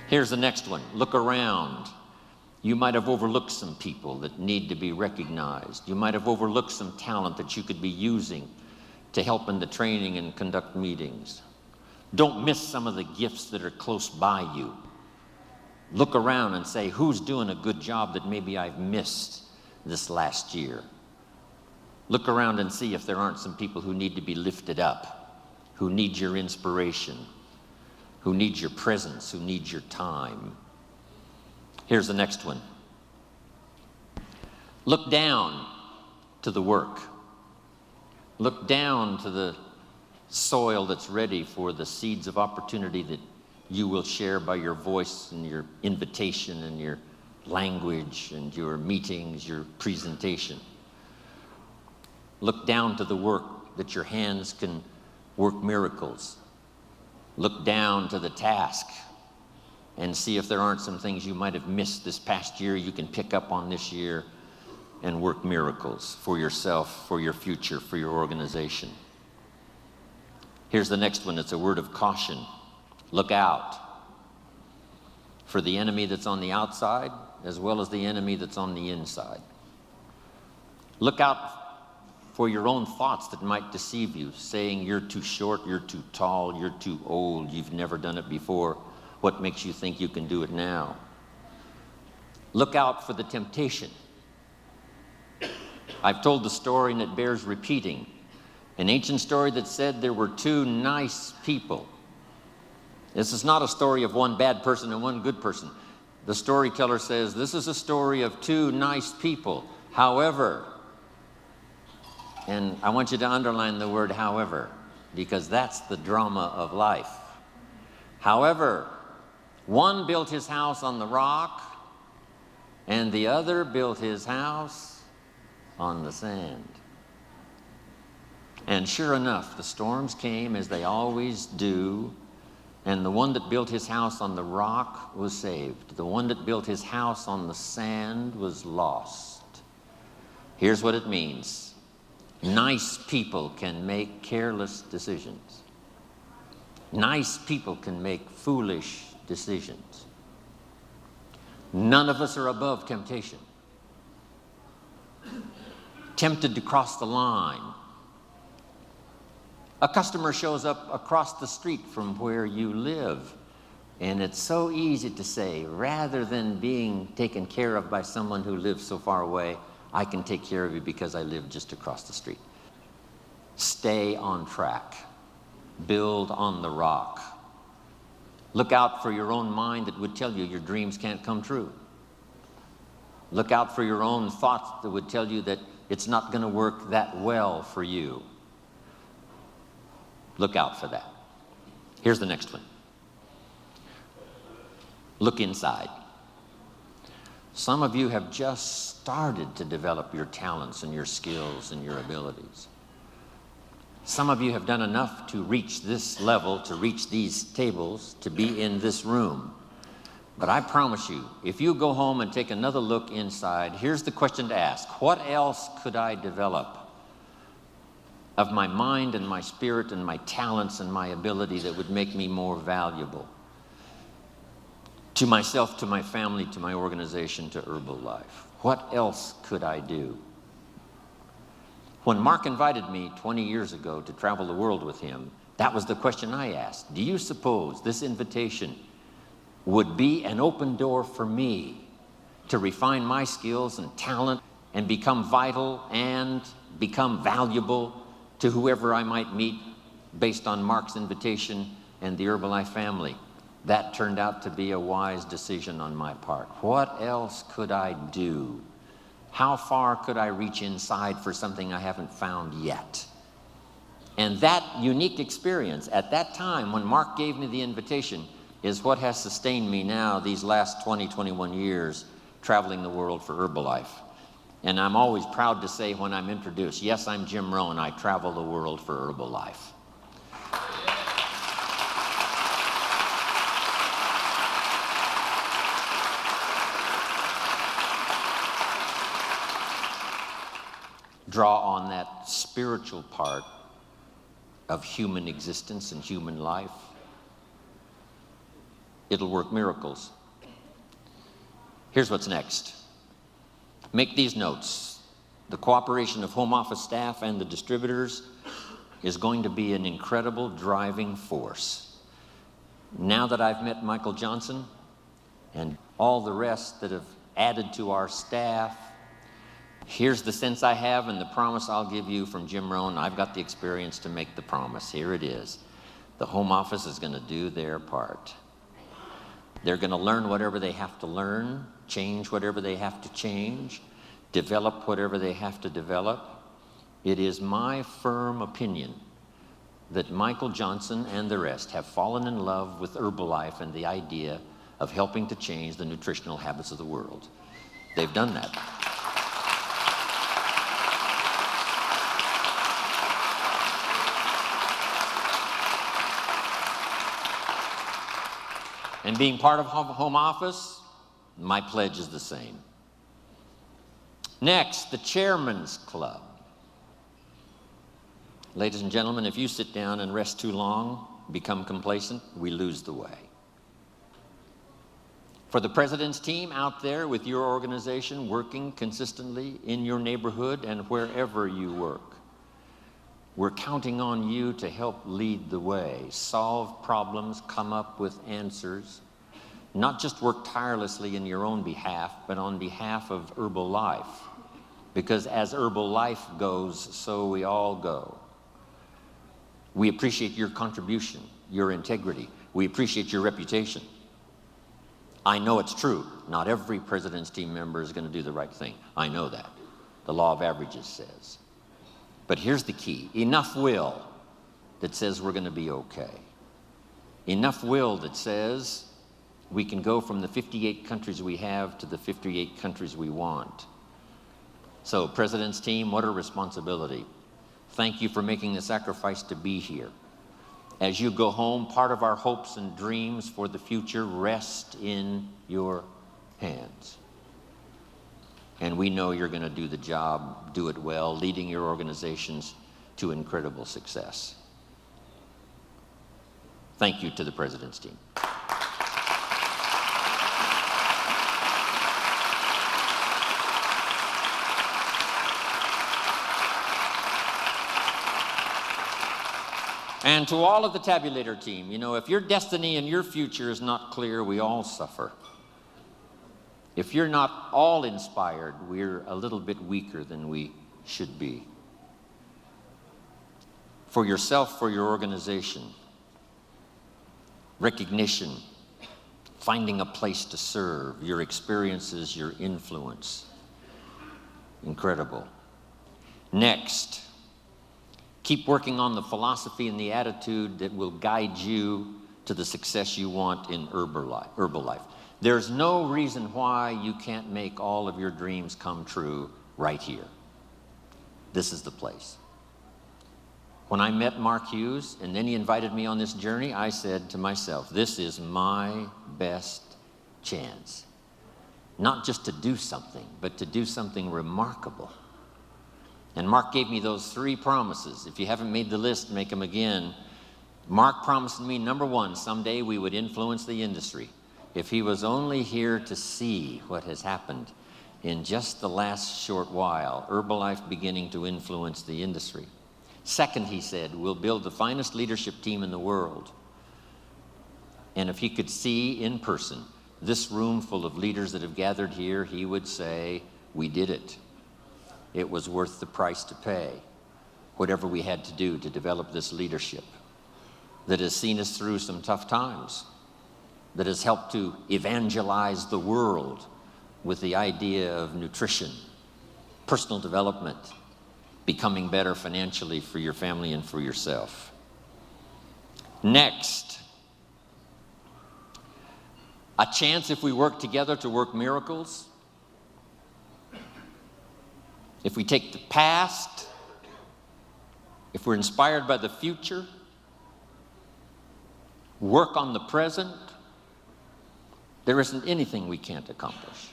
Here's the next one. Look around. You might have overlooked some people that need to be recognized. You might have overlooked some talent that you could be using to help in the training and conduct meetings. Don't miss some of the gifts that are close by you. Look around and say, who's doing a good job that maybe I've missed this last year? Look around and see if there aren't some people who need to be lifted up, who need your inspiration, who need your presence, who need your time. Here's the next one. Look down to the work. Look down to the soil that's ready for the seeds of opportunity that you will share by your voice and your invitation and your language and your meetings, your presentation. Look down to the work that your hands can work miracles. Look down to the task and see if there aren't some things you might have missed this past year you can pick up on this year and work miracles for yourself, for your future, for your organization. Here's the next one. It's a word of caution. Look out for the enemy that's on the outside as well as the enemy that's on the inside. Look out for your own thoughts that might deceive you, saying you're too short, you're too tall, you're too old, you've never done it before. What makes you think you can do it now? Look out for the temptation. I've told the story and it bears repeating. An ancient story that said there were two nice people. This is not a story of one bad person and one good person. The storyteller says this is a story of two nice people. However, and I want you to underline the word however, because that's the drama of life. However, one built his house on the rock, and the other built his house on the sand. And sure enough, the storms came as they always do, and the one that built his house on the rock was saved. The one that built his house on the sand was lost. Here's what it means. Nice people can make careless decisions. Nice people can make foolish decisions. None of us are above temptation. Tempted to cross the line. A customer shows up across the street from where you live, and it's so easy to say, rather than being taken care of by someone who lives so far away, I can take care of you because I live just across the street. Stay on track. Build on the rock. Look out for your own mind that would tell you your dreams can't come true. Look out for your own thoughts that would tell you that it's not going to work that well for you. Look out for that. Here's the next one. Look inside. Some of you have just started to develop your talents and your skills and your abilities. Some of you have done enough to reach this level, to reach these tables, to be in this room. But I promise you, if you go home and take another look inside, here's the question to ask. What else could I develop of my mind and my spirit and my talents and my ability that would make me more valuable to myself, to my family, to my organization, to Herbalife? What else could I do? When Mark invited me 20 years ago to travel the world with him, that was the question I asked. Do you suppose this invitation would be an open door for me to refine my skills and talent and become vital and become valuable to whoever I might meet based on Mark's invitation and the Herbalife family? That turned out to be a wise decision on my part. What else could I do? How far could I reach inside for something I haven't found yet? And that unique experience at that time when Mark gave me the invitation is what has sustained me now these last 21 years traveling the world for Herbalife. And I'm always proud to say when I'm introduced, yes, I'm Jim Rone, I travel the world for Herbalife. Draw on that spiritual part of human existence and human life. it'll work miracles. Here's what's next. Make these notes. The cooperation of home office staff and the distributors is going to be an incredible driving force. Now that I've met Michael Johnson and all the rest that have added to our staff, here's the sense I have and the promise I'll give you from Jim Rone. I've got the experience to make the promise. Here it is. The home office is going to do their part. They're going to learn whatever they have to learn, change whatever they have to change, develop whatever they have to develop. It is my firm opinion that Michael Johnson and the rest have fallen in love with Herbalife and the idea of helping to change the nutritional habits of the world. They've done that. And being part of home office, my pledge is the same. Next, the Chairman's Club. Ladies and gentlemen, if you sit down and rest too long, become complacent, we lose the way. For the President's team out there with your organization working consistently in your neighborhood and wherever you work, we're counting on you to help lead the way, solve problems, come up with answers, not just work tirelessly in your own behalf, but on behalf of Herbalife. Because as Herbalife goes, so we all go. We appreciate your contribution, your integrity. We appreciate your reputation. I know it's true. Not every President's team member is going to do the right thing. I know that. The law of averages says. But here's the key. Enough will that says we're going to be okay. Enough will that says we can go from the 58 countries we have to the 58 countries we want. So, President's team, what a responsibility. Thank you for making the sacrifice to be here. As you go home, part of our hopes and dreams for the future rest in your hands. And we know you're going to do the job, do it well, leading your organizations to incredible success. Thank you to the President's team. And to all of the tabulator team, you know, if your destiny and your future is not clear, we all suffer. If you're not all inspired, we're a little bit weaker than we should be. For yourself, for your organization, recognition, finding a place to serve, your experiences, your influence. Incredible. Next, keep working on the philosophy and the attitude that will guide you to the success you want in Herbalife. There's no reason why you can't make all of your dreams come true right here. This is the place. When I met Mark Hughes and then he invited me on this journey, I said to myself, this is my best chance. Not just to do something, but to do something remarkable. And Mark gave me those 3 promises. If you haven't made the list, make them again. Mark promised me, number 1, someday we would influence the industry. If he was only here to see what has happened in just the last short while, Herbalife beginning to influence the industry. Second, he said, we'll build the finest leadership team in the world. And if he could see in person this room full of leaders that have gathered here, he would say, we did it. It was worth the price to pay, whatever we had to do to develop this leadership that has seen us through some tough times, that has helped to evangelize the world with the idea of nutrition, personal development, becoming better financially for your family and for yourself. Next, a chance if we work together to work miracles. If we take the past, if we're inspired by the future, work on the present, there isn't anything we can't accomplish.